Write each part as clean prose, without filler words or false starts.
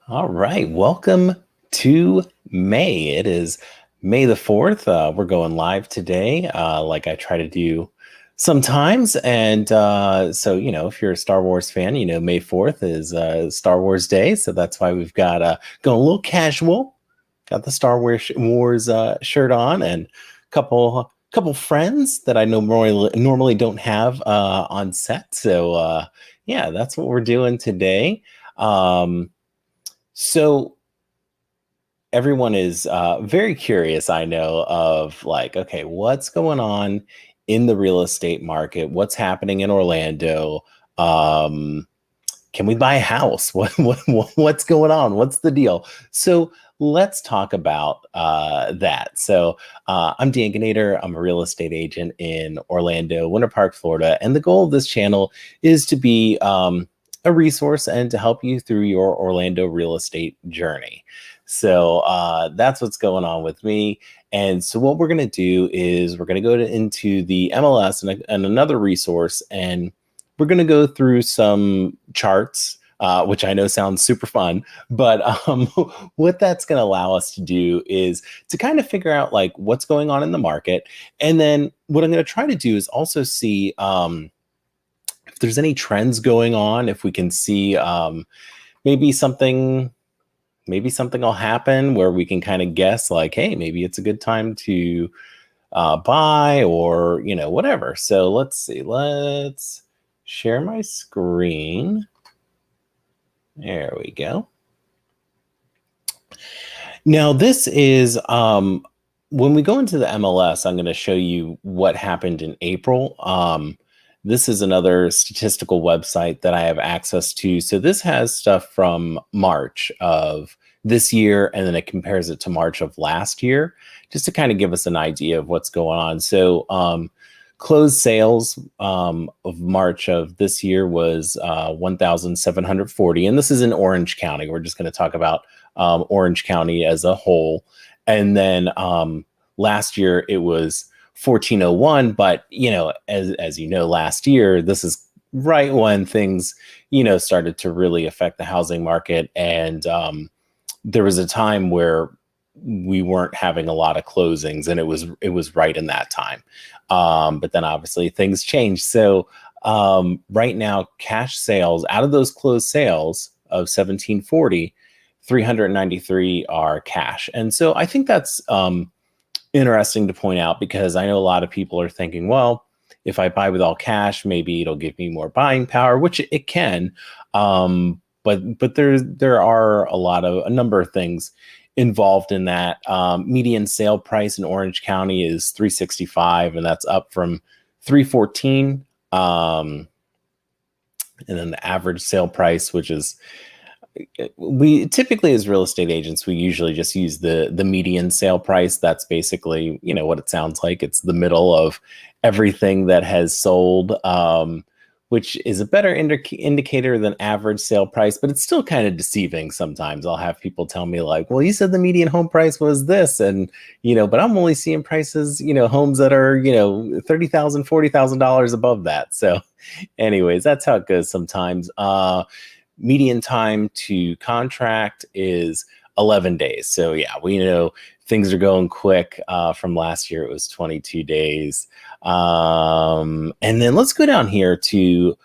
All right. Welcome to May. It is May the 4th. We're going live today, like I try to do sometimes. And if you're a Star Wars fan, May 4th is Star Wars Day. So that's why we've got going a little casual. Got the Star Wars shirt on and couple friends that I know normally don't have on set. So yeah, that's what we're doing today. So everyone is very curious, I know, of like, okay, what's going on in the real estate market? What's happening in Orlando? Um, can we buy a house? What's going on? What's the deal? So let's talk about that. So I'm Dan Ginader. I'm a real estate agent in Orlando, Winter Park, Florida. And the goal of this channel is to be a resource and to help you through your Orlando real estate journey. So that's what's going on with me. And so what we're going to do is we're going to go into the MLS and another resource, and we're going to go through some charts, which I know sounds super fun, but what that's going to allow us to do is to kind of figure out like what's going on in the market. And then what I'm going to try to do is also see if there's any trends going on, if we can see maybe something will happen where we can kind of guess like, hey, maybe it's a good time to buy or, whatever. So let's see. Let's share my screen. There we go. Now this is when we go into the MLS, I'm going to show you what happened in April. This is another statistical website that I have access to. So this has stuff from March of this year, and then it compares it to March of last year, just to kind of give us an idea of what's going on. So closed sales of March of this year was 1,740. And this is in Orange County. We're just going to talk about Orange County as a whole. And then last year it was 1401. But, as you know, last year, this is right when things, started to really affect the housing market. And there was a time where we weren't having a lot of closings, and it was right in that time. But then obviously things changed. So right now, cash sales out of those closed sales of 1740, 393 are cash. And so I think that's interesting to point out, because I know a lot of people are thinking, well, if I buy with all cash, maybe it'll give me more buying power, which it can. But there are a number of things involved in that. Median sale price in Orange County is 365, and that's up from 314. And then the average sale price, which is, we typically as real estate agents, we usually just use the median sale price. That's basically, what it sounds like. It's the middle of everything that has sold, which is a better indicator than average sale price, but it's still kind of deceiving sometimes. I'll have people tell me like, well, you said the median home price was this, and, but I'm only seeing prices, homes that are, $30,000, $40,000 above that. So anyways, that's how it goes sometimes. Median time to contract is 11 days. So yeah, we know things are going quick. From last year, it was 22 days. And then let's go down here to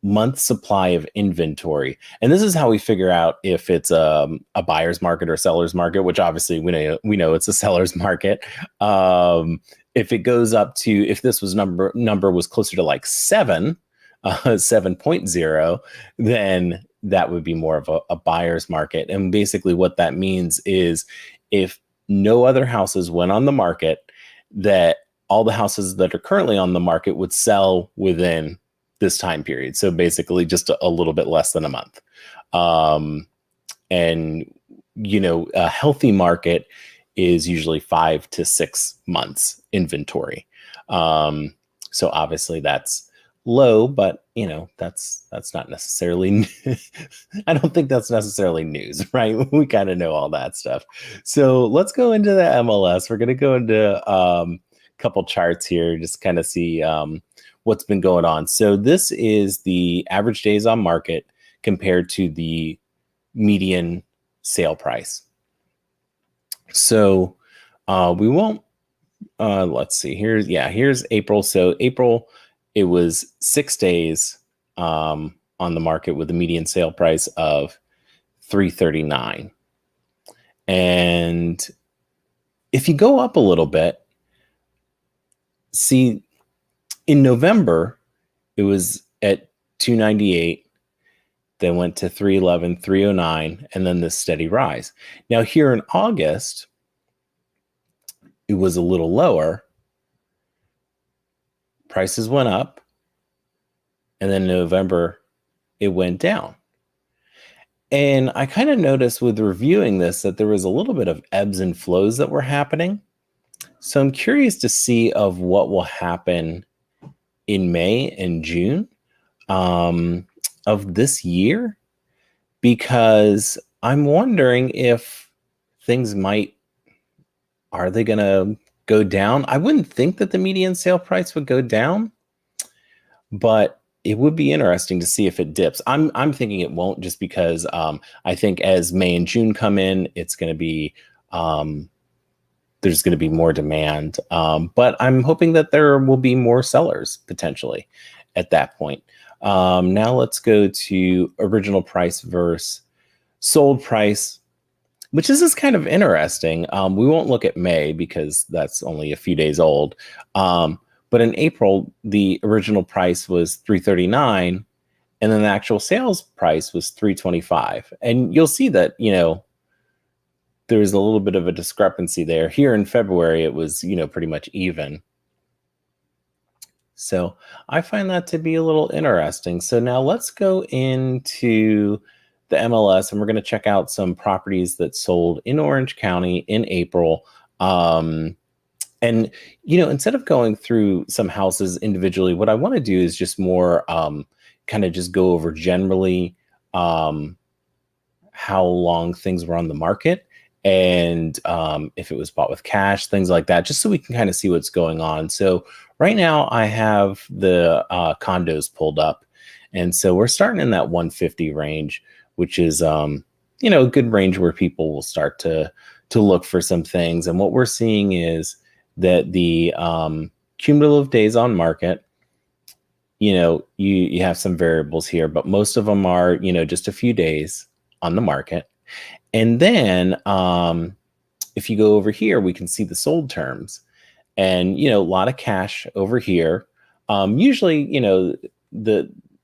month supply of inventory. And this is how we figure out if it's a buyer's market or seller's market, which obviously we know it's a seller's market. If it goes up to, if this was number was closer to like 7.0, then that would be more of a buyer's market. And basically what that means is if no other houses went on the market, that all the houses that are currently on the market would sell within this time period. So basically just a little bit less than a month. And, a healthy market is usually 5 to 6 months inventory. So obviously that's low, but that's not necessarily I don't think that's necessarily news, right? We kind of know all that stuff. So let's go into the MLS. We're going to go into a couple charts here, just kind of see what's been going on. So this is the average days on market compared to the median sale price. So we won't, let's see, here's April. So April, it was 6 days on the market with a median sale price of $339. And if you go up a little bit, see, in November, it was at 298, then went to 311, 309, and then this steady rise. Now here in August, it was a little lower. Prices went up, and then in November, it went down. And I kind of noticed with reviewing this that there was a little bit of ebbs and flows that were happening. So I'm curious to see of what will happen in May and June of this year, because I'm wondering if things are they going to go down? I wouldn't think that the median sale price would go down, but it would be interesting to see if it dips. I'm thinking it won't, just because I think as May and June come in, it's going to be there's going to be more demand. But I'm hoping that there will be more sellers potentially at that point. Now let's go to original price versus sold price, which is kind of interesting. We won't look at May because that's only a few days old. But in April, the original price was $339, and then the actual sales price was $325. And you'll see that, there's a little bit of a discrepancy there. Here in February, it was, pretty much even. So I find that to be a little interesting. So now let's go into the MLS, and we're going to check out some properties that sold in Orange County in April. And, instead of going through some houses individually, what I want to do is just more kind of just go over generally how long things were on the market, and if it was bought with cash, things like that, just so we can kind of see what's going on. So right now I have the condos pulled up. And so we're starting in that 150 range, which is, a good range where people will start to look for some things. And what we're seeing is that the cumulative days on market, you have some variables here, but most of them are, just a few days on the market. And then if you go over here, we can see the sold terms, and, a lot of cash over here. Usually,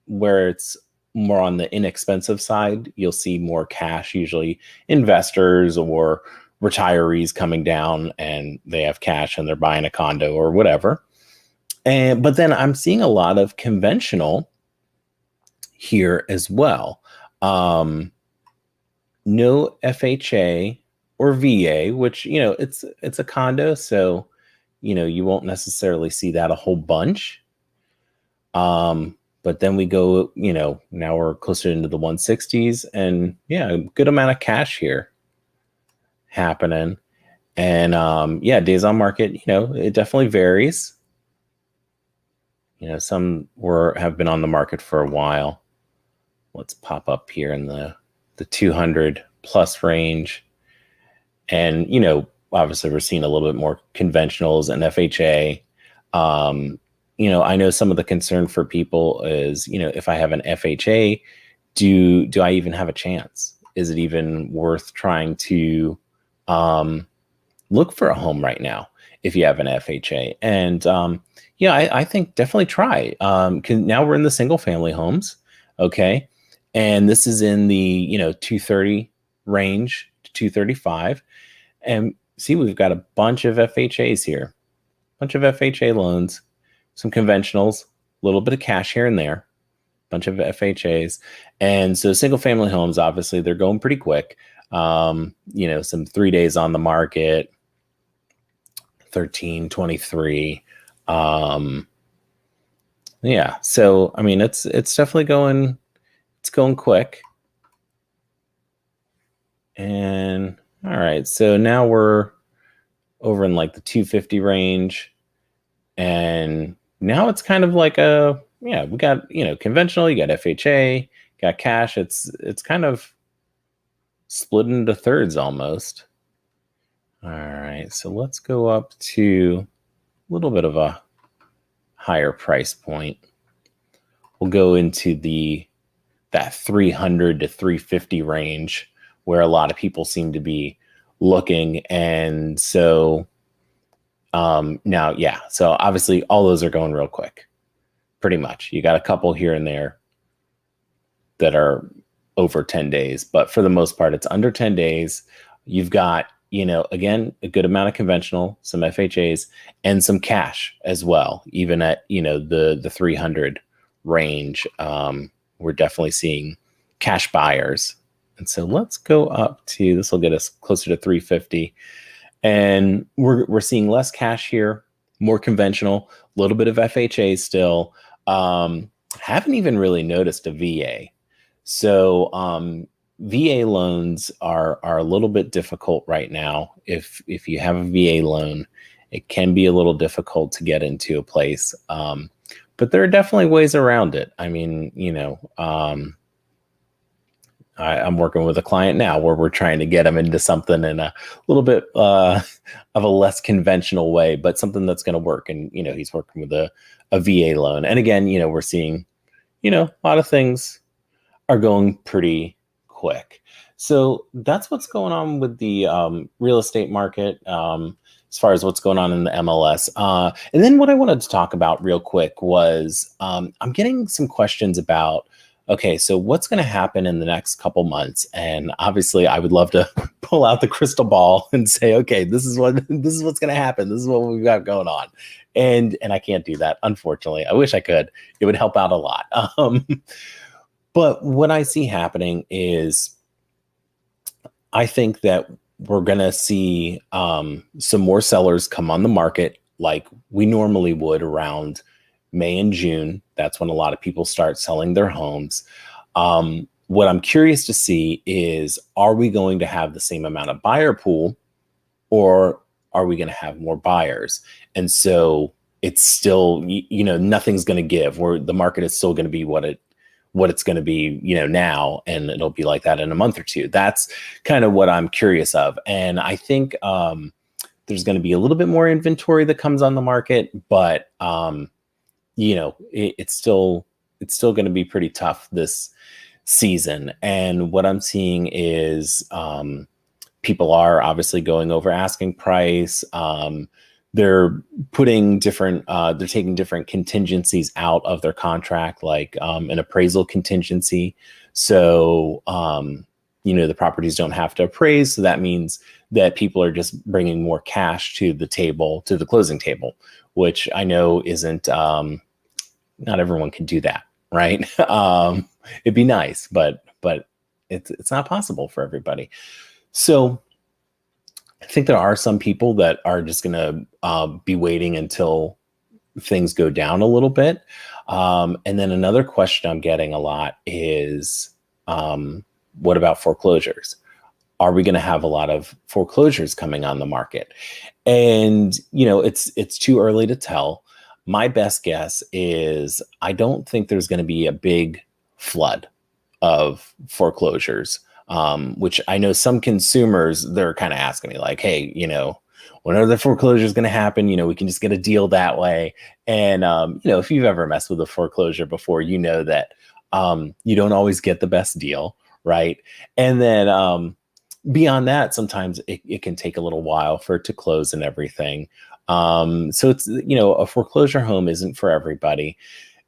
where it's more on the inexpensive side, you'll see more cash, usually investors or retirees coming down, and they have cash and they're buying a condo or whatever. But then I'm seeing a lot of conventional here as well. No FHA or VA, which, it's a condo. So, you won't necessarily see that a whole bunch. But then we go, now we're closer into the 160s, and a good amount of cash here happening. And days on market, it definitely varies. Some have been on the market for a while. Let's pop up here in the 200 plus range. And, obviously we're seeing a little bit more conventionals and FHA. I know some of the concern for people is, if I have an FHA, do I even have a chance? Is it even worth trying to look for a home right now if you have an FHA? And I think definitely try. Now we're in the single family homes, okay, and this is in the 230 range to 235, and see, we've got a bunch of FHAs here, bunch of FHA loans, some conventionals, a little bit of cash here and there, bunch of FHAs. And so single family homes, obviously they're going pretty quick. Some 3 days on the market, 13, 23. So, I mean, it's definitely going quick. And all right, so now we're over in like the 250 range. And now it's kind of like we got, conventional, you got FHA, got cash. It's kind of split into thirds almost. All right, so let's go up to a little bit of a higher price point. We'll go into that 300 to 350 range where a lot of people seem to be looking. And so now, yeah, so obviously all those are going real quick, pretty much. You got a couple here and there that are over 10 days, but for the most part, it's under 10 days. You've got, again, a good amount of conventional, some FHAs, and some cash as well, even at, the 300 range. We're definitely seeing cash buyers. And so let's go up to, this will get us closer to 350. And we're seeing less cash here, more conventional, a little bit of FHA still. Haven't even really noticed a VA. So VA loans are a little bit difficult right now. If you have a VA loan, it can be a little difficult to get into a place. But there are definitely ways around it. I mean, I'm working with a client now where we're trying to get him into something in a little bit of a less conventional way, but something that's going to work. And, he's working with a VA loan. And again, we're seeing, a lot of things are going pretty quick. So that's what's going on with the real estate market as far as what's going on in the MLS. And then what I wanted to talk about real quick was I'm getting some questions about, okay, so what's going to happen in the next couple months? And obviously I would love to pull out the crystal ball and say, okay, this is what's going to happen. This is what we've got going on. And I can't do that, unfortunately. I wish I could. It would help out a lot. But what I see happening is I think that we're going to see some more sellers come on the market like we normally would around May and June. That's when a lot of people start selling their homes. What I'm curious to see is, are we going to have the same amount of buyer pool, or are we going to have more buyers? And so it's still, nothing's going to give, where the market is still going to be what it's going to be, now, and it'll be like that in a month or two. That's kind of what I'm curious of. And I think there's going to be a little bit more inventory that comes on the market, but it's still going to be pretty tough this season. And what I'm seeing is people are obviously going over asking price. They're putting they're taking different contingencies out of their contract, like an appraisal contingency. So, the properties don't have to appraise. So that means that people are just bringing more cash to the table, to the closing table, which I know isn't, not everyone can do that, right? It'd be nice, but it's not possible for everybody. So I think there are some people that are just going to be waiting until things go down a little bit. And then another question I'm getting a lot is, what about foreclosures? Are we going to have a lot of foreclosures coming on the market? And, it's too early to tell. My best guess is I don't think there's going to be a big flood of foreclosures. Which I know some consumers, they're kind of asking me like, hey, when are the foreclosures going to happen? We can just get a deal that way. And, if you've ever messed with a foreclosure before, that you don't always get the best deal, right? And then beyond that, sometimes it can take a little while for it to close and everything. So it's, a foreclosure home isn't for everybody.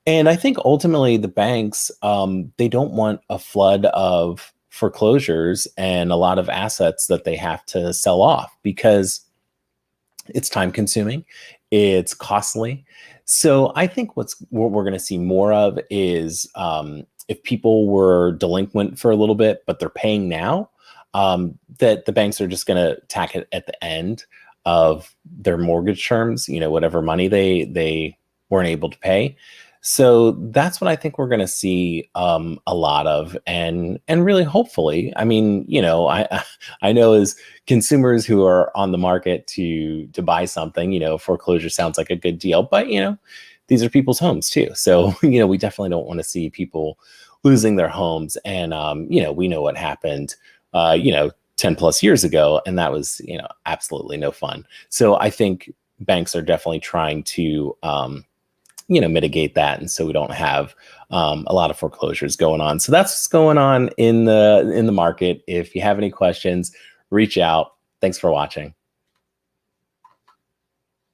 And I think ultimately the banks, they don't want a flood of foreclosures and a lot of assets that they have to sell off, because it's time consuming, it's costly. So I think what we're going to see more of is if people were delinquent for a little bit, but they're paying now, that the banks are just going to tack it at the end of their mortgage terms, whatever money they weren't able to pay. So that's what I think we're going to see a lot of, and really, hopefully, I mean, I know as consumers who are on the market to buy something, foreclosure sounds like a good deal, but these are people's homes too. So we definitely don't want to see people losing their homes, and we know what happened 10 plus years ago, and that was, absolutely no fun. So I think banks are definitely trying to, mitigate that, and so we don't have a lot of foreclosures going on. So that's what's going on in the market. If you have any questions, reach out. Thanks for watching.